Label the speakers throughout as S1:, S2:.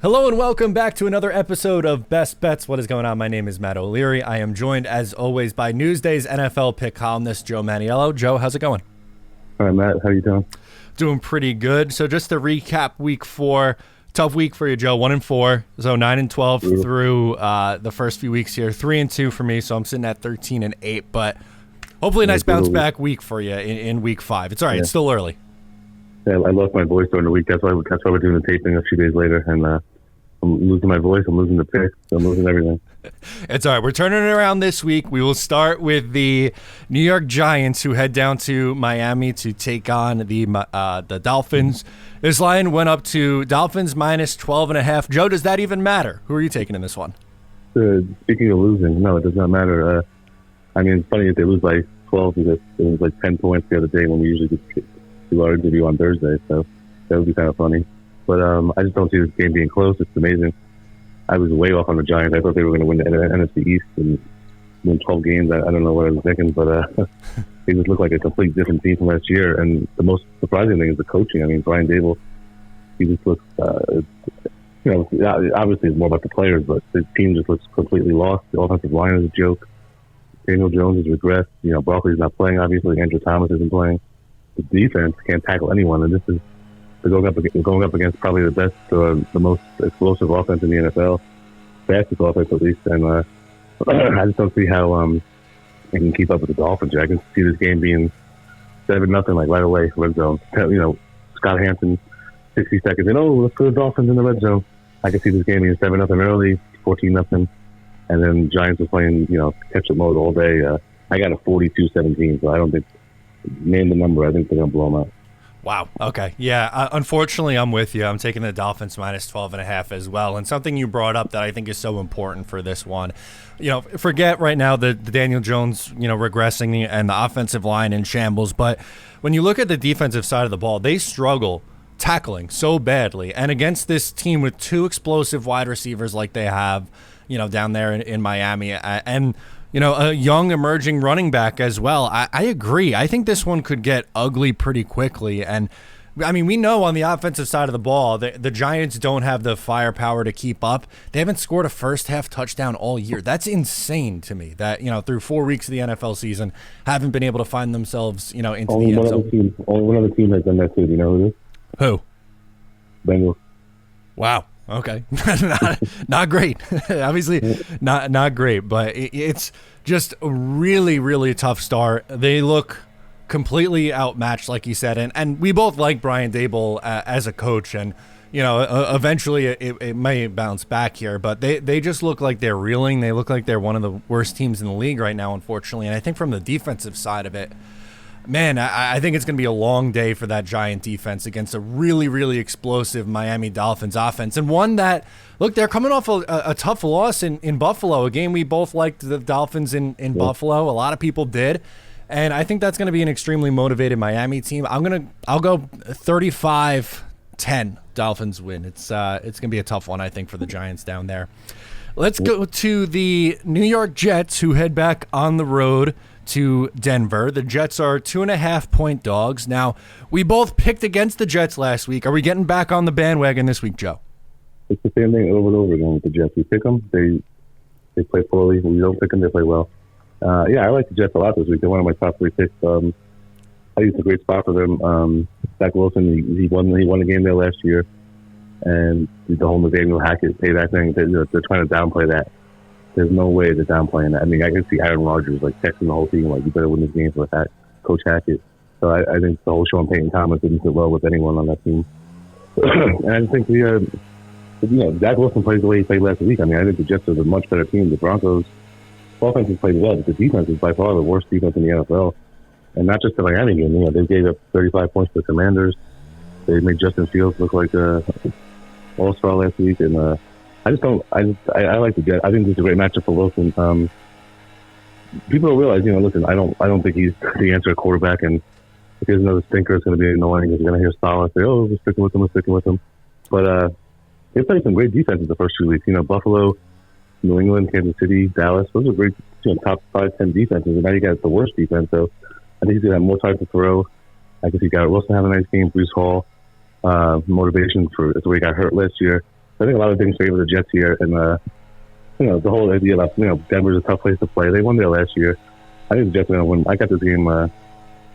S1: Hello and welcome back to another episode of Best Bets. What is going on? My name is Matt O'Leary. I am joined, as always, by Newsday's NFL pick columnist, Joe Manniello. Joe, how's it going?
S2: Hi, Matt. How you doing?
S1: Doing pretty good. So just to recap week 4, tough week for you, Joe. 1-4, so 9-12 through the first few weeks here. 3-2 for me, so I'm sitting at 13-8. But hopefully a nice bounce back week for you in week 5. It's all right. Yeah. It's still early.
S2: Yeah, I lost my voice during the week. That's why we're doing the taping a few days later, and I'm losing my voice. I'm losing the pick. I'm losing everything.
S1: It's all right. We're turning it around this week. We will start with the New York Giants, who head down to Miami to take on the Dolphins. This line went up to Dolphins minus 12.5. Joe, does that even matter? Who are you taking in this one?
S2: Speaking of losing, no, it does not matter. I mean, it's funny if they lose by 12 because it was like 10 points the other day when we usually do our interview on Thursday, so that would be kind of funny. But I just don't see this game being close. It's amazing. I was way off on the Giants. I thought they were going to win the NFC East and win 12 games. I don't know what I was thinking, but they just look like a complete different team from last year. And the most surprising thing is the coaching. I mean, Brian Dable, he just looks, obviously it's more about the players, but the team just looks completely lost. The offensive line is a joke. Daniel Jones has regressed. Barkley's not playing, obviously. Andrew Thomas isn't playing. The defense can't tackle anyone, and they're going up against probably the best, the most explosive offense in the NFL, fastest offense at least. And I just don't see how they can keep up with the Dolphins. I can see this game being 7-0, like right away, red zone. Scott Hansen, 60 seconds, and let's go to the Dolphins in the red zone. I can see this game being 7-0 early, 14-0, and then Giants are playing catch-up mode all day. I got a 42-17, so I don't think. Name the number. I think they're going to blow them out.
S1: Wow. Okay. Yeah. Unfortunately, I'm with you. I'm taking the Dolphins minus 12.5 as well. And something you brought up that I think is so important for this one, forget right now the Daniel Jones, regressing and the offensive line in shambles. But when you look at the defensive side of the ball, they struggle tackling so badly. And against this team with 2 explosive wide receivers like they have, down there in Miami, and a young emerging running back as well. I agree. I think this one could get ugly pretty quickly. And, I mean, we know on the offensive side of the ball, the Giants don't have the firepower to keep up. They haven't scored a first-half touchdown all year. That's insane to me that, through 4 weeks of the NFL season, haven't been able to find themselves, into
S2: only
S1: the end zone.
S2: Only one other team has done that too. Do you know who it is?
S1: Who?
S2: Bengals.
S1: Wow. Okay. not great. Obviously not great, but it's just a really, really tough start. They look completely outmatched, like you said, and we both like Brian Dable as a coach, and eventually it may bounce back here, but they just look like they're reeling. They look like they're one of the worst teams in the league right now, unfortunately. And I think from the defensive side of it, man, I think it's going to be a long day for that Giant defense against a really, really explosive Miami Dolphins offense. And one that, look, they're coming off a tough loss in Buffalo, a game we both liked the Dolphins in Buffalo. A lot of people did. And I think that's going to be an extremely motivated Miami team. I'll go 35-10 Dolphins win. It's going to be a tough one, I think, for the Giants down there. Let's go to the New York Jets, who head back on the road to Denver. The Jets are 2.5-point dogs. Now, we both picked against the Jets last week. Are we getting back on the bandwagon this week, Joe?
S2: It's the same thing over and over again with the Jets. We pick them, they play poorly. We don't pick them, they play well. I like the Jets a lot this week. They're one of my top 3 picks. I think it's a great spot for them. Zach Wilson, he won a game there last year, and the whole Nathaniel Hackett payback thing. They're trying to downplay that. There's no way they're downplaying that. I mean, I can see Aaron Rodgers texting the whole team you better win this game for Coach Hackett. So I think the whole Sean Payton Thomas didn't sit well with anyone on that team. And I think Zach Wilson plays the way he played last week. I mean, I think the Jets are a much better team. The Broncos offense has played well, but the defense is by far the worst defense in the NFL. And not just the Miami game. They gave up 35 points to the Commanders. They made Justin Fields look like an all-star last week, and I like the Jets. I think this is a great matchup for Wilson. People don't realize, listen, I don't think he's the answer at quarterback, and if there's another stinker, it's going to be annoying because you're going to hear Salah say, we're sticking with him. But they played some great defenses the first 2 weeks. Buffalo, New England, Kansas City, Dallas. Those are great top 5-10 defenses, and now you got the worst defense. So I think he's going to have more time to throw. I can see Garrett Wilson have a nice game. Breece Hall, motivation for the way he got hurt last year. I think a lot of things favor the Jets here, and the whole idea of Denver's a tough place to play. They won there last year. I think the Jets are going to win. I got this game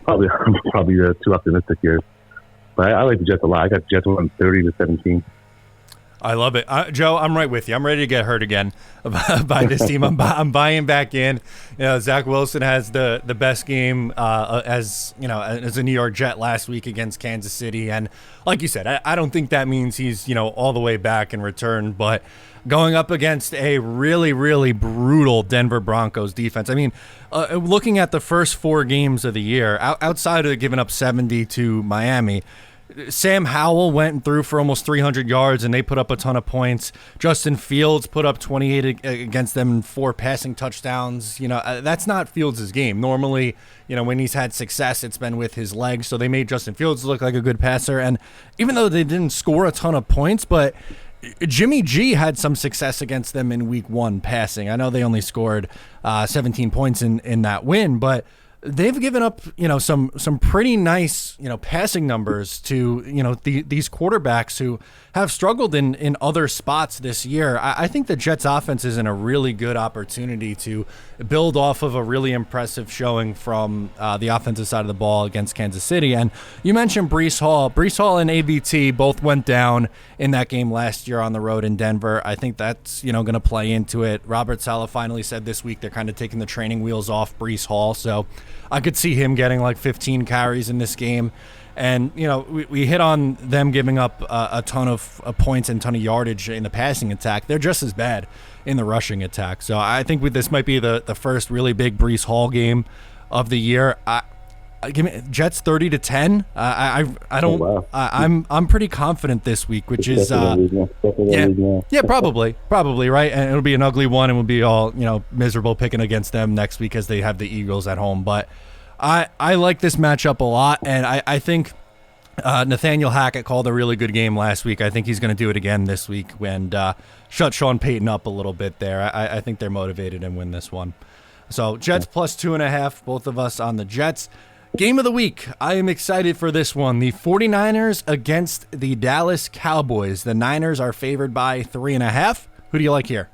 S2: probably too optimistic here, but I like the Jets a lot. I got the Jets winning 30-17.
S1: I love it. Joe, I'm right with you. I'm ready to get hurt again by this team. I'm buying back in. Zach Wilson has the best game as a New York Jet last week against Kansas City. And like you said, I don't think that means he's, all the way back in return. But going up against a really, really brutal Denver Broncos defense. I mean, looking at the first 4 games of the year, outside of giving up 70 to Miami, Sam Howell went through for almost 300 yards, and they put up a ton of points. Justin Fields put up 28 against them, 4 passing touchdowns. That's not Fields' game. Normally, when he's had success, it's been with his legs. So they made Justin Fields look like a good passer. And even though they didn't score a ton of points, but Jimmy G had some success against them in week 1 passing. I know they only scored 17 points in that win, but they've given up, some pretty nice, passing numbers to, these quarterbacks who have struggled in other spots this year. I think the Jets offense is in a really good opportunity to build off of a really impressive showing from the offensive side of the ball against Kansas City. And you mentioned Breece Hall. Breece Hall and AVT both went down in that game last year on the road in Denver. I think that's, going to play into it. Robert Saleh finally said this week they're kind of taking the training wheels off Breece Hall. So I could see him getting like 15 carries in this game. And, we hit on them giving up a ton of points and a ton of yardage in the passing attack. They're just as bad in the rushing attack. So I think this might be the first really big Breece Hall game of the year. Give me Jets 30-10. I don't. Oh, wow. I'm pretty confident this week, which is probably right. And it'll be an ugly one, and we'll be all miserable picking against them next week as they have the Eagles at home. But I like this matchup a lot, and I think Nathaniel Hackett called a really good game last week. I think he's going to do it again this week and shut Sean Payton up a little bit there. I think they're motivated and win this one. So Jets plus 2.5, both of us on the Jets. Game of the week. I am excited for this one. The 49ers against the Dallas Cowboys. The Niners are favored by 3.5. Who do you like here?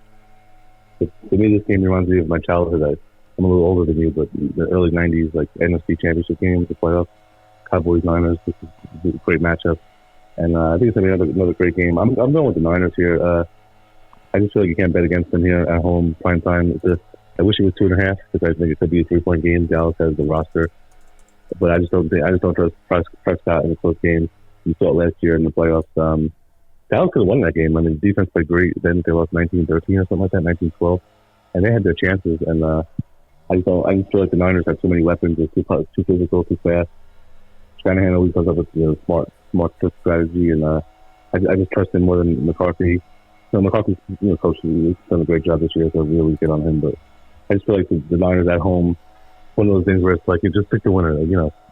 S2: To me, this game reminds me of my childhood. I'm a little older than you, but the early 90s, like NFC Championship games, the playoffs, Cowboys-Niners, this is a great matchup. And I think it's going to be another great game. I'm going with the Niners here. I just feel like you can't bet against them here at home, prime time. I wish it was 2.5 because I think it could be a 3-point game. Dallas has the roster. But I just don't trust Prescott in a close game. You saw it last year in the playoffs. Dallas could have won that game. I mean, the defense played great. Then they lost 19-13 or something like that, 19-12. And they had their chances. And I just feel like the Niners have too many weapons. They're too physical, too fast. Shanahan always comes up with smart strategy. And I just trust him more than McCarthy. McCarthy's coach has done a great job this year, so I really get on him. But I just feel like the Niners at home, one of those things where it's like you just pick the winner.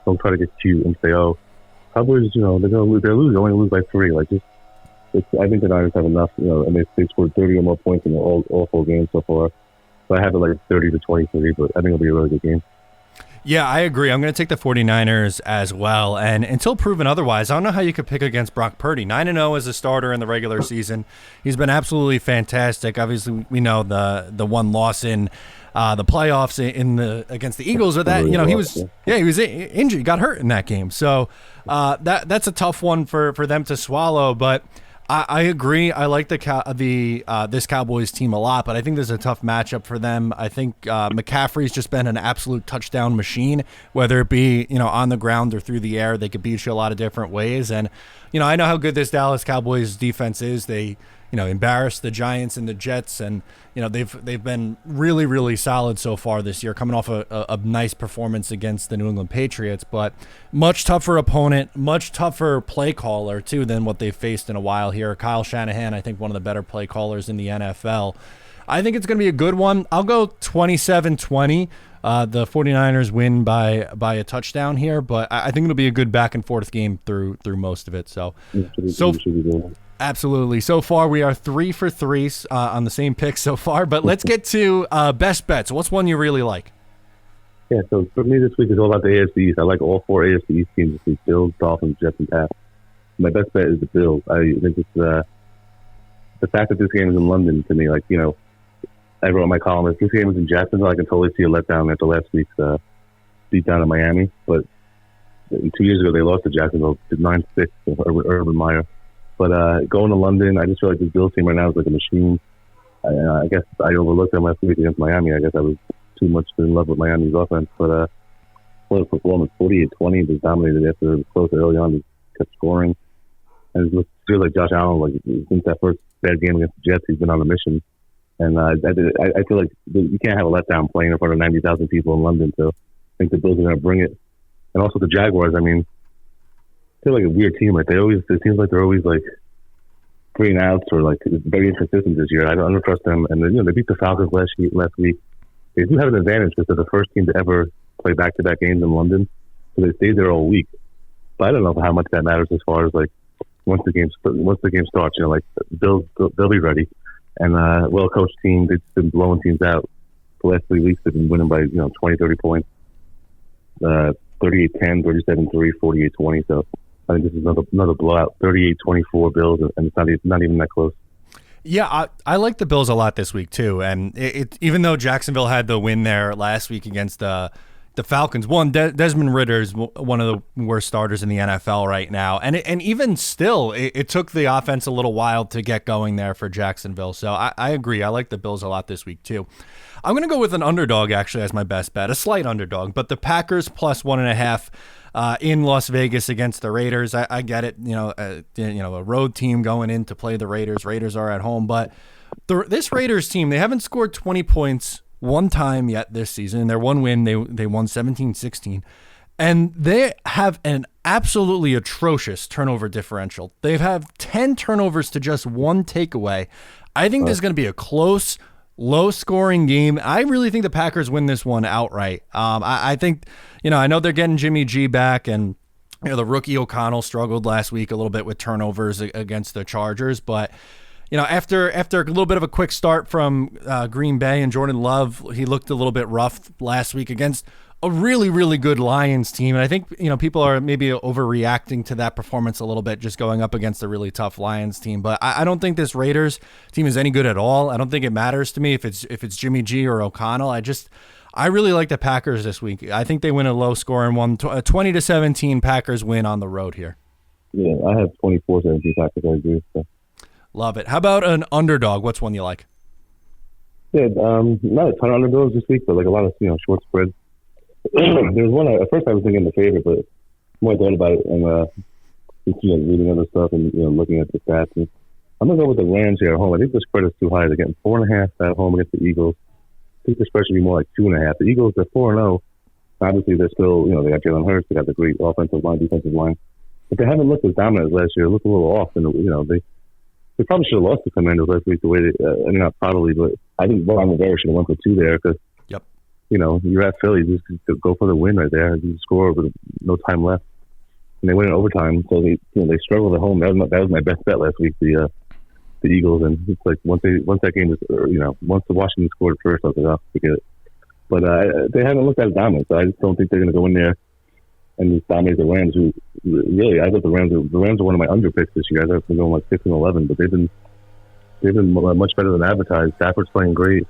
S2: Don't try to get cute and say, "Oh, Cowboys, they're gonna lose. They're only lose by 3." Like I think the Niners have enough. And they scored 30 or more points in all 4 games so far. So I have it like 30-23, but I think it'll be a really good game.
S1: Yeah, I agree. I'm going to take the 49ers as well. And until proven otherwise, I don't know how you could pick against Brock Purdy. 9-0 as a starter in the regular season. He's been absolutely fantastic. Obviously, we know the one loss in the playoffs against the Eagles, or that he was injured, he got hurt in that game. So that's a tough one for them to swallow. But I agree. I like this Cowboys team a lot, but I think there's a tough matchup for them. I think McCaffrey's just been an absolute touchdown machine, whether it be on the ground or through the air. They could beat you a lot of different ways, and I know how good this Dallas Cowboys defense is. They embarrassed the Giants and the Jets, and they've been really, really solid so far this year, coming off a nice performance against the New England Patriots. But much tougher opponent, much tougher play caller too than what they've faced in a while here. Kyle Shanahan, I think one of the better play callers in the NFL. I think it's going to be a good one. I'll go 27-20. The 49ers win by a touchdown here, but I think it'll be a good back and forth game through most of it. Absolutely. So far, we are 3 for 3 on the same pick so far. But let's get to best bets. What's one you really like?
S2: Yeah, so for me this week is all about the AFC East. I like all 4 AFC East teams this week: Bills, Dolphins, Jets, and Pats. My best bet is the Bills. I think it's the fact that this game is in London, to me, like, you know, I wrote in my column, if this game was in Jacksonville, I can totally see a letdown after last week's beat down in Miami. But 2 years ago, they lost to Jacksonville, 9-6, Urban Meyer. But going to London, I just feel like this Bills team right now is like a machine. I guess I overlooked them last week against Miami. I guess I was too much in love with Miami's offense. But Florida's performance, 48-20, they dominated after it was close early on. They kept scoring. And it feels like Josh Allen, like since that first bad game against the Jets, he's been on a mission. And I feel like you can't have a letdown playing in front of 90,000 people in London. So I think the Bills are going to bring it. And also the Jaguars, I mean, they're like a weird team. Like it seems like they're always like 3-and-outs or like very inconsistent this year. I don't trust them. And then, you know, they beat the Falcons last week. They do have an advantage because they're the first team to ever play back-to-back games in London. So they stayed there all week. But I don't know how much that matters as far as like once the game starts. You know, like they'll be ready. And well-coached team, they've been blowing teams out. The last 3 weeks, they've been winning by 20, 30 points. 38-10, 37-3, 48-20. So I think this is another blowout. 38-24 Bills, and it's not even that close.
S1: Yeah, I like the Bills a lot this week too. And it even though Jacksonville had the win there last week against the Falcons, Desmond Ridder is one of the worst starters in the NFL right now. And even still, it took the offense a little while to get going there for Jacksonville. So I agree. I like the Bills a lot this week too. I'm going to go with an underdog actually as my best bet, a slight underdog, but the Packers plus 1.5 in Las Vegas against the Raiders. I get it. A road team going in to play the Raiders. Raiders are at home, but this Raiders team, they haven't scored 20 points one time yet this season. In their one win, they won 17-16. And they have an absolutely atrocious turnover differential. They have 10 turnovers to just one takeaway. I think this is going to be a close, low-scoring game. I really think the Packers win this one outright. I think, I know they're getting Jimmy G back, and the rookie O'Connell struggled last week a little bit with turnovers against the Chargers, but after a little bit of a quick start from Green Bay and Jordan Love, he looked a little bit rough last week against a really, really good Lions team. And I think, people are maybe overreacting to that performance a little bit, just going up against a really tough Lions team. But I don't think this Raiders team is any good at all. I don't think it matters to me if it's Jimmy G or O'Connell. I really like the Packers this week. I think they win a low scoring one, 20-17 Packers win on the road here.
S2: Yeah, I have 24-17 Packers, I agree. So.
S1: Love it. How about an underdog? What's one you like?
S2: Yeah, not a ton of underdogs this week, but like a lot of short spreads. There's one. At first, I was thinking the favorite, but the more I thought about it and just reading other stuff and looking at the stats, and I'm gonna go with the Rams here at home. I think the spread is too high. They're getting 4.5 at home against the Eagles. I think the spread should be more like 2.5. The Eagles, they're 4-0. Obviously, they're still they got Jalen Hurts, they got the great offensive line, defensive line, but they haven't looked as dominant as last year. They look a little off, and they probably should have lost the Commanders last week the way not probably, but I think Ron Rivera should have went for 2 there because, you're at Philly, just go for the win right there. You score with no time left. And they win in overtime, so they struggled at home. That was my best bet last week, the Eagles. And it's like once that game was, once the Washington scored first, I was like, oh, forget it. But they haven't looked that dominant, so I just don't think they're going to go in there and just dominate the Rams, who really, I thought the Rams are one of my under picks this year. I thought they've been going like 6-11, but they've been much better than advertised. Stafford's playing great.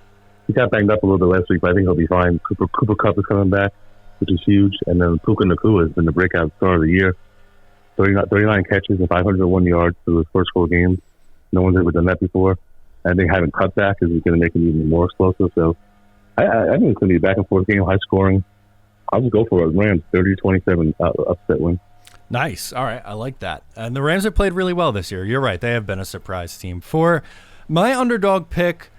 S2: He got banged up a little bit last week, but I think he'll be fine. Cooper Kupp is coming back, which is huge. And then Puka Nacua has been the breakout star of the year. 39 catches and 501 yards through his first 4 games. No one's ever done that before. I think having cutback is going to make him even more explosive. So I think it's going to be a back-and-forth game, high scoring. I'll just go for it. Rams, 30-27 upset win.
S1: Nice. All right. I like that. And the Rams have played really well this year. You're right. They have been a surprise team. For my underdog pick,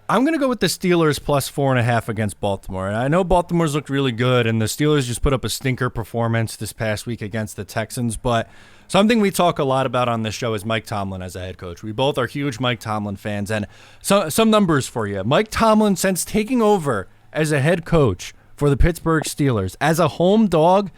S1: I'm going to go with the Steelers plus 4.5 against Baltimore. And I know Baltimore's looked really good, and the Steelers just put up a stinker performance this past week against the Texans. But something we talk a lot about on this show is Mike Tomlin as a head coach. We both are huge Mike Tomlin fans. And some numbers for you. Mike Tomlin, since taking over as a head coach for the Pittsburgh Steelers, as a home dog,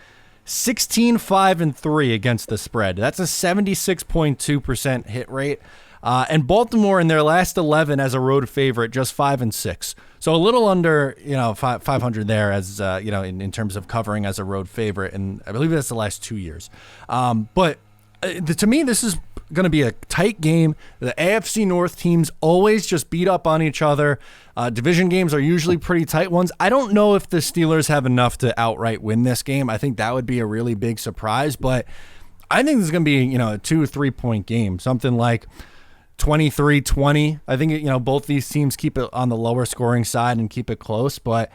S1: 16-5-3 against the spread. That's a 76.2% hit rate. And Baltimore in their last 11 as a road favorite, just 5-6. So a little under, 500 there as, in terms of covering as a road favorite. And I believe that's the last 2 years. But to me, this is going to be a tight game. The AFC North teams always just beat up on each other. Division games are usually pretty tight ones. I don't know if the Steelers have enough to outright win this game. I think that would be a really big surprise, but I think this is going to be, a 2-3 point game, something like 23-20. I think, both these teams keep it on the lower scoring side and keep it close, but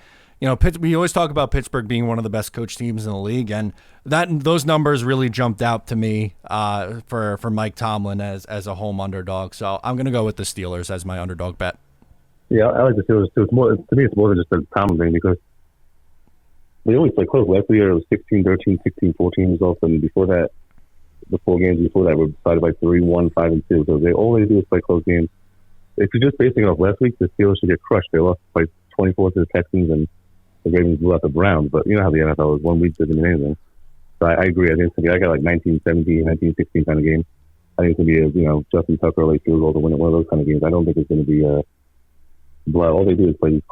S1: we always talk about Pittsburgh being one of the best coach teams in the league, and those numbers really jumped out to me for Mike Tomlin as a home underdog. So I'm going to go with the Steelers as my underdog bet.
S2: Yeah, I like the Steelers too. To me, it's more than just a Tomlin thing because they always play close. Last year it was 16-13, 16-14 results, and before that, the 4 games before that were decided by 3-1, 5-2. So they all they do is play close games. If you're just basing it off last week, the Steelers should get crushed. They lost by 24 to the Texans, and the Ravens blew out the Browns. But you know how the NFL is. 1 week doesn't mean anything. So I agree. I think it's going to be, I got like 19-17, 19-16 kind of game. I think it's going to be a, Justin Tucker like field goal to win it, one of those kind of games. I don't think it's going to be a blowout. All they do is play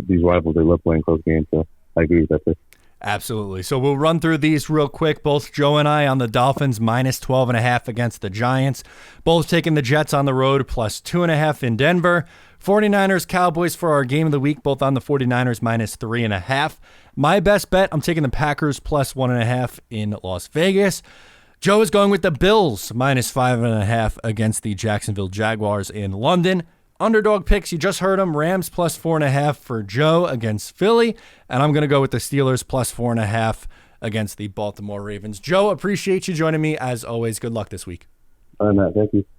S2: these rivals. They love playing close games. So I agree with that too.
S1: Absolutely. So we'll run through these real quick. Both Joe and I on the Dolphins minus 12.5 against the Giants. Both taking the Jets on the road plus 2.5 in Denver. 49ers, Cowboys for our game of the week, both on the 49ers minus 3.5. My best bet, I'm taking the Packers plus 1.5 in Las Vegas. Joe is going with the Bills minus 5.5 against the Jacksonville Jaguars in London. Underdog picks, you just heard them. Rams plus 4.5 for Joe against Philly. And I'm going to go with the Steelers plus 4.5 against the Baltimore Ravens. Joe, appreciate you joining me. As always, good luck this week.
S2: All right, Matt. Thank you.